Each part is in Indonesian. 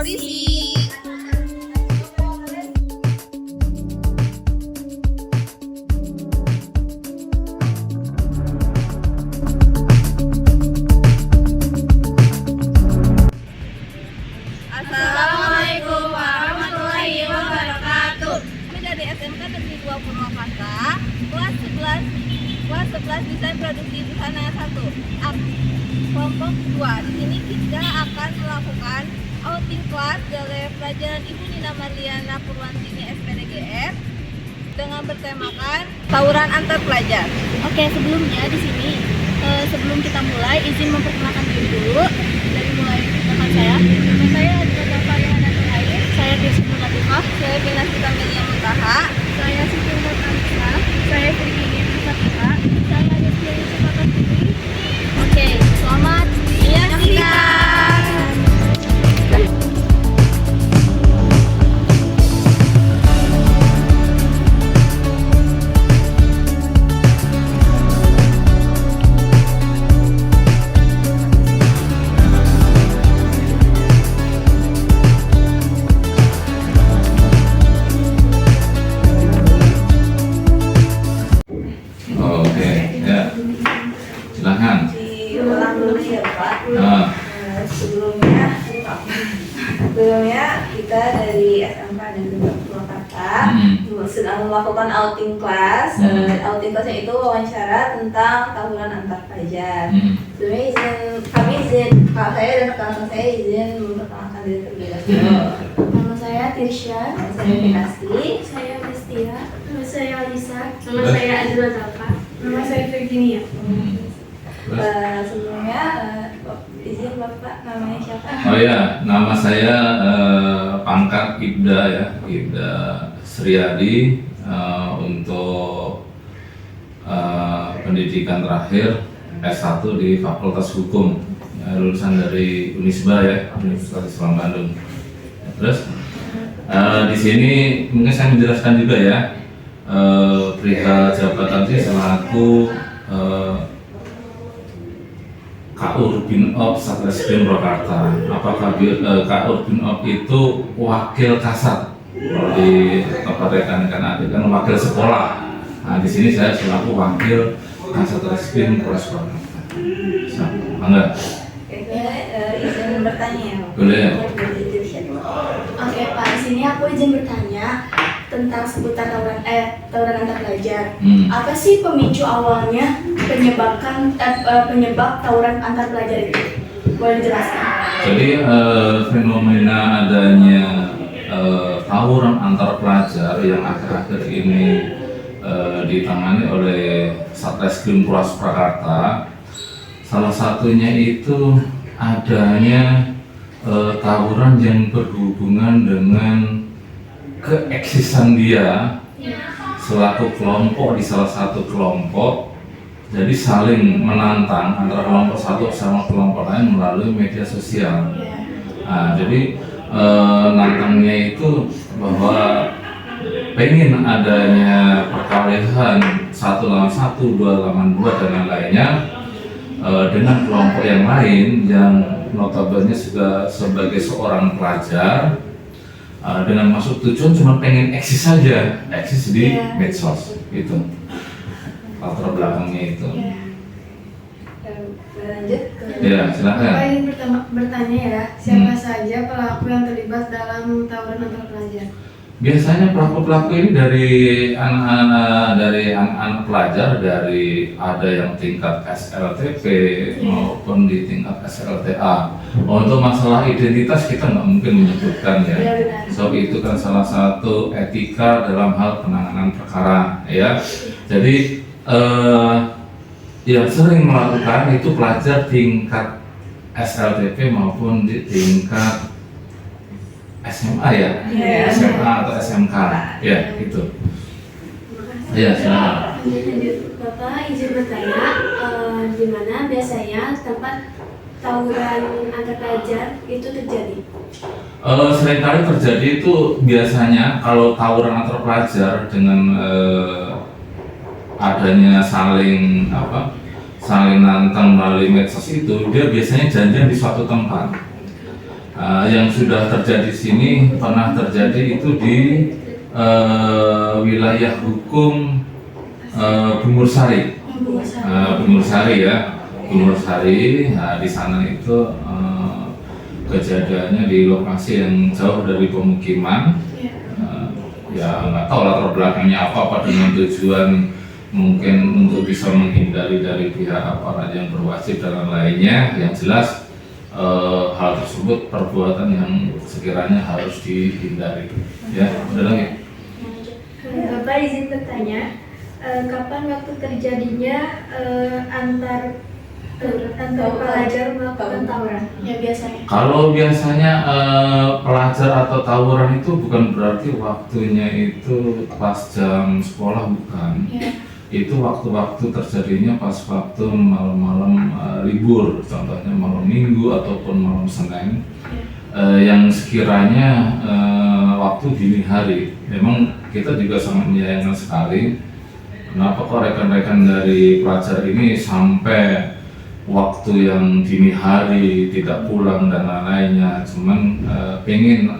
berisik. Assalamualaikum warahmatullahi wabarakatuh. Kami dari SMK Negeri 2 Purwakarta, kelas 11 Desain Produksi Busana 1. Kelompok 2. Di sini kita akan melakukan outing kelas dari pelajaran Ibu Nina Marliana Purwantini SPDGF dengan bertemakan tawuran antar pelajar. Oke, sebelumnya di sini sebelum kita mulai izin memperkenalkan diri dulu dari mulai teman saya. Nama saya adalah Fariana Nurain. Saya Desi Latifah. Saya Pinasita Amelia Muntaha. Saya Siti Umar Anissa. Saya Virginia Fatima. Saya Desi Sukartini. Oke, selamat menyaksikan. Oke, ya. Silakan. Diulang dulu ya Pak. Sebelumnya kita dari SMK Negeri 2 Purwakarta sedang melakukan outing kelas. Outing kelasnya itu wawancara tentang tawuran antar pelajar. Sebelumnya Kak saya dan rekan saya izin memperkenalkan diri terlebih dahulu. Nama saya Tirsya. Nama saya Pinasti. Saya Destia. Nama saya Alisa. Nama saya Azra Zalfa. Nama saya Virginia. Sebelumnya izin Bapak namanya siapa? Oh ya, nama saya pangkat Ibda ya, Ibda Sriadi untuk pendidikan terakhir S1 di Fakultas Hukum, lulusan dari Unisba ya, Universitas Islam Bandung. Terus di sini mungkin saya menjelaskan juga ya perihal jabatan saya selaku K.U. Binop Satreskrim Purwakarta. Apakah K.U. Binop itu wakil kasat di tempat rekan-rekan adik kan wakil sekolah. Nah di sini saya selaku wakil kasat reskrim Polres Purwakarta. Bangga. Izin bertanya ya. Boleh. Oke Pak, di sini aku izin bertanya tentang seputar tawuran antar pelajar. Apa sih pemicu awalnya penyebab tawuran antar pelajar itu? Boleh dijelaskan? Jadi fenomena adanya tawuran antar pelajar yang akhir-akhir ini ditangani oleh Satreskrim Polres Purwakarta, salah satunya itu adanya tawuran yang berhubungan dengan keeksisan dia selaku kelompok di salah satu kelompok, jadi saling menantang antara kelompok satu sama kelompok lain melalui media sosial. Nah, jadi nantangnya itu bahwa pengen adanya perkelahian 1 lawan 1, 2 lawan 2 dan lain-lainnya dengan kelompok yang lain yang notabene juga sebagai seorang pelajar dengan maksud tujuan cuma pengen eksis saja, eksis di medsos gitu. Latar belakangnya itu. Lanjut ke Ya, silakan. Saya ingin bertanya ya, siapa saja pelaku yang terlibat dalam tawuran antar pelajar? Biasanya pelaku-pelaku ini dari anak-anak pelajar, dari ada yang tingkat SLTP maupun di tingkat SLTA. Untuk masalah identitas kita nggak mungkin menyebutkan ya. So itu kan salah satu etika dalam hal penanganan perkara ya. Jadi yang sering melakukan itu pelajar tingkat SLTP maupun di tingkat SMA ya, SMA atau SMK ya itu. Ya silakan. Bapak izin bertanya, di mana biasanya tempat tawuran antar pelajar itu terjadi? Seringkali terjadi itu biasanya kalau tawuran antar pelajar dengan adanya saling nantang melalui medsos itu, dia biasanya janjian di suatu tempat. Yang sudah terjadi di sini pernah terjadi itu di wilayah hukum Bungur Sari. Bungur Sari ya, Bungur Sari. Nah, di sana itu kejadiannya di lokasi yang jauh dari pemukiman. Ya nggak tahu latar belakangnya apa dengan tujuan mungkin untuk bisa menghindari dari pihak aparat yang berwajib dan lainnya. Yang jelas hal tersebut perbuatan yang sekiranya harus dihindari. Ya, udah lagi. Bapak izin bertanya, kapan waktu terjadinya antar pelajar melakukan tawuran? Ya biasanya. Kalau biasanya pelajar atau tawuran itu bukan berarti waktunya itu pas jam sekolah, bukan. Ya. Itu waktu-waktu terjadinya pas waktu malam-malam libur, contohnya malam Minggu ataupun malam Senin. Yang sekiranya waktu dini hari, memang kita juga sangat menyayangkan sekali kenapa kok rekan-rekan dari pelajar ini sampai waktu yang dini hari tidak pulang dan lain-lainnya, cuman pengen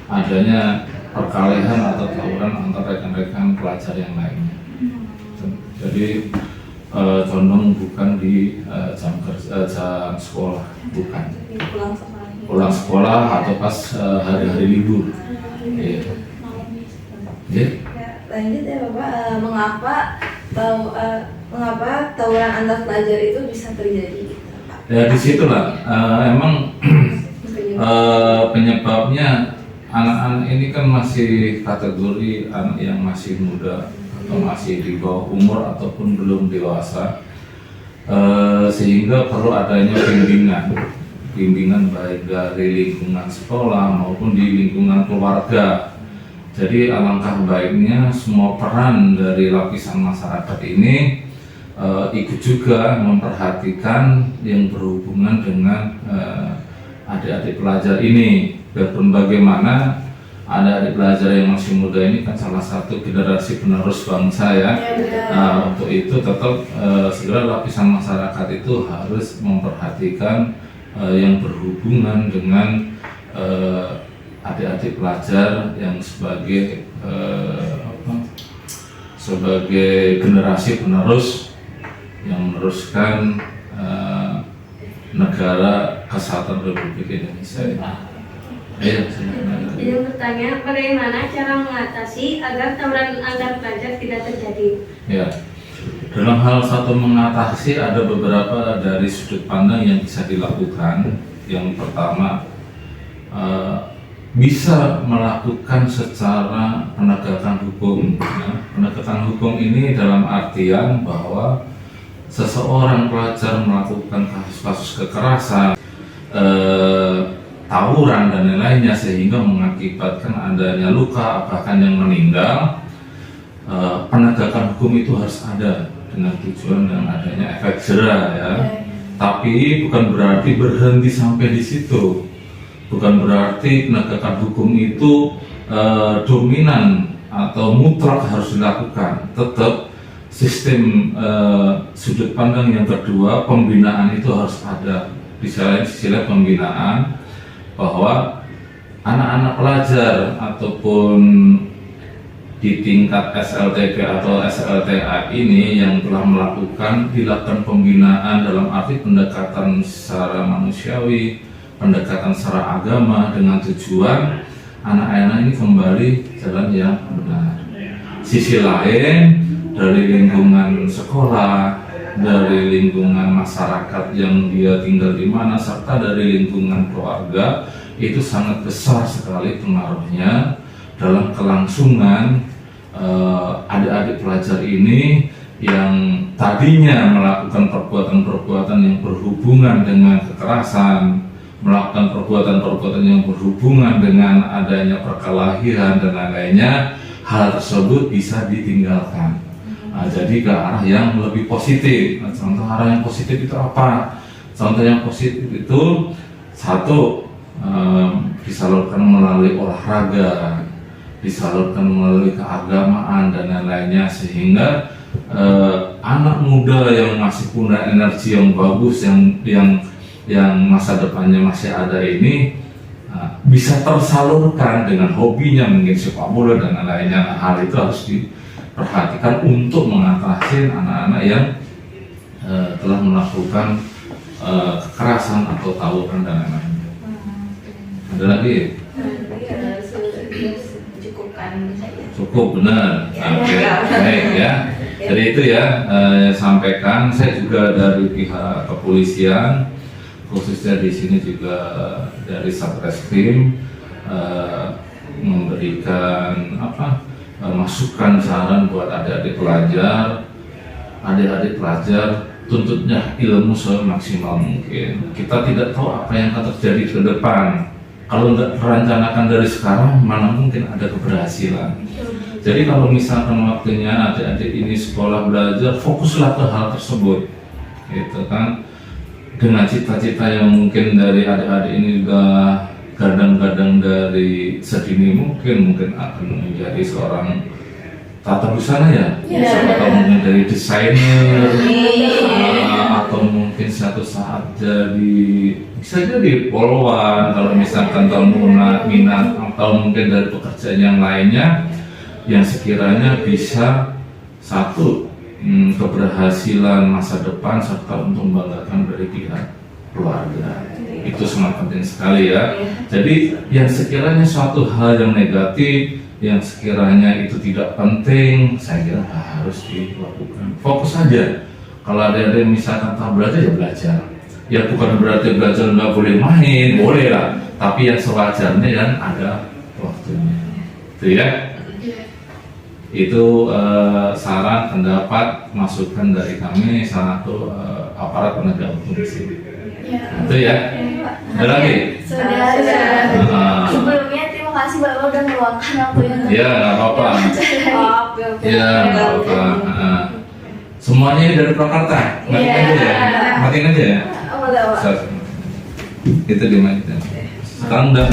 adanya perkelahian atau tawuran antar rekan-rekan pelajar yang lainnya. Jadi condong bukan di jam sekolah, bukan. Pulang sekolah atau pas hari-hari libur. Iya. Ya. Lanjut ya Bapak, mengapa tawuran antar pelajar itu bisa terjadi? Ya disitulah emang penyebabnya anak-anak ini kan masih kategori anak yang masih muda atau masih di bawah umur ataupun belum dewasa, sehingga perlu adanya bimbingan baik dari lingkungan sekolah maupun di lingkungan keluarga. Jadi alangkah baiknya semua peran dari lapisan masyarakat ini ikut juga memperhatikan yang berhubungan dengan adik-adik pelajar ini. Biarpun bagaimana, adik-adik pelajar yang masih muda ini kan salah satu generasi penerus bangsa ya. Untuk itu tetap segera lapisan masyarakat itu harus memperhatikan yang berhubungan dengan adik-adik pelajar yang sebagai sebagai generasi penerus yang meneruskan negara kesatuan Republik Indonesia. Ayo, Izin bertanya, bagaimana cara mengatasi agar tawuran antar pelajar tidak terjadi? Ya, dalam hal satu mengatasi ada beberapa dari sudut pandang yang bisa dilakukan. Yang pertama, bisa melakukan secara penegakan hukum. Penegakan hukum ini dalam artian bahwa seseorang pelajar melakukan kasus-kasus kekerasan, tawuran dan lain-lainnya sehingga mengakibatkan adanya luka bahkan yang meninggal, penegakan hukum itu harus ada dengan tujuan dan adanya efek jera ya. Tapi bukan berarti berhenti sampai di situ. Bukan berarti penegakan hukum itu dominan atau mutlak harus dilakukan. Tetap sistem sudut pandang yang kedua, pembinaan itu harus ada. Di sisi lain pembinaan bahwa anak-anak pelajar ataupun di tingkat SLTP atau SLTA ini yang telah dilakukan pembinaan dalam arti pendekatan secara manusiawi, pendekatan secara agama dengan tujuan anak-anak ini kembali jalan yang benar. Sisi lain dari lingkungan sekolah, dari lingkungan masyarakat yang dia tinggal di mana, serta dari lingkungan keluarga itu sangat besar sekali pengaruhnya dalam kelangsungan adik-adik pelajar ini yang tadinya melakukan perbuatan-perbuatan yang berhubungan dengan kekerasan, melakukan perbuatan-perbuatan yang berhubungan dengan adanya perkelahian dan lain-lainnya, hal tersebut bisa ditinggalkan. Jadi ke arah yang lebih positif. Contoh arah yang positif itu apa? Contoh yang positif itu satu, disalurkan melalui olahraga, disalurkan melalui keagamaan dan lain-lainnya, sehingga anak muda yang masih punya energi yang bagus, yang yang masa depannya masih ada ini bisa tersalurkan dengan hobinya mungkin sepak bola dan lainnya. Nah, hal itu harus diperhatikan untuk mengatasi anak-anak yang telah melakukan kekerasan atau tawuran dan lain-lain. Ada lagi? Cukup, benar. Oke, baik ya. Jadi itu ya, sampaikan. Saya juga dari pihak kepolisian, khususnya di sini juga dari Satreskrim, memberikan masukan saran buat adik-adik pelajar. Adik-adik pelajar tuntutnya ilmu semaksimal mungkin. Kita tidak tahu apa yang akan terjadi ke depan. Kalau nggak merencanakan dari sekarang, mana mungkin ada keberhasilan. Jadi kalau misalkan waktunya adik-adik ini sekolah belajar, fokuslah ke hal tersebut, gitu kan. Dengan cita-cita yang mungkin dari adik-adik ini juga kadang-kadang dari sedini mungkin akan menjadi seorang tata busana ya, atau mungkin dari desainer, atau mungkin suatu saat bisa jadi polwan kalau misalkan tahun minat, atau mungkin dari pekerjaan yang lainnya yang sekiranya bisa satu keberhasilan masa depan serta untuk membanggakan dari pihak keluarga. Itu sangat penting sekali ya. Jadi yang sekiranya suatu hal yang negatif, yang sekiranya itu tidak penting, saya kira harus dilakukan. Fokus saja. Kalau ada misalkan tak belajar ya belajar. Ya bukan berarti belajar nggak boleh main, boleh lah. Tapi yang sewajarnya dan ada waktunya. Itu ya. Itu saran, pendapat, masukan dari kami satu aparat penegak hukum di sini. Itu ya. Ada lagi? Sudah. Sebelumnya terima kasih Bapak udah meluangkan waktunya. Ya, nggak apa-apa. Ya, nggak apa-apa. Semuanya ini dari Purwakarta. Matiin aja ya. Matiin aja ya. Itu di mana? Sekarang udah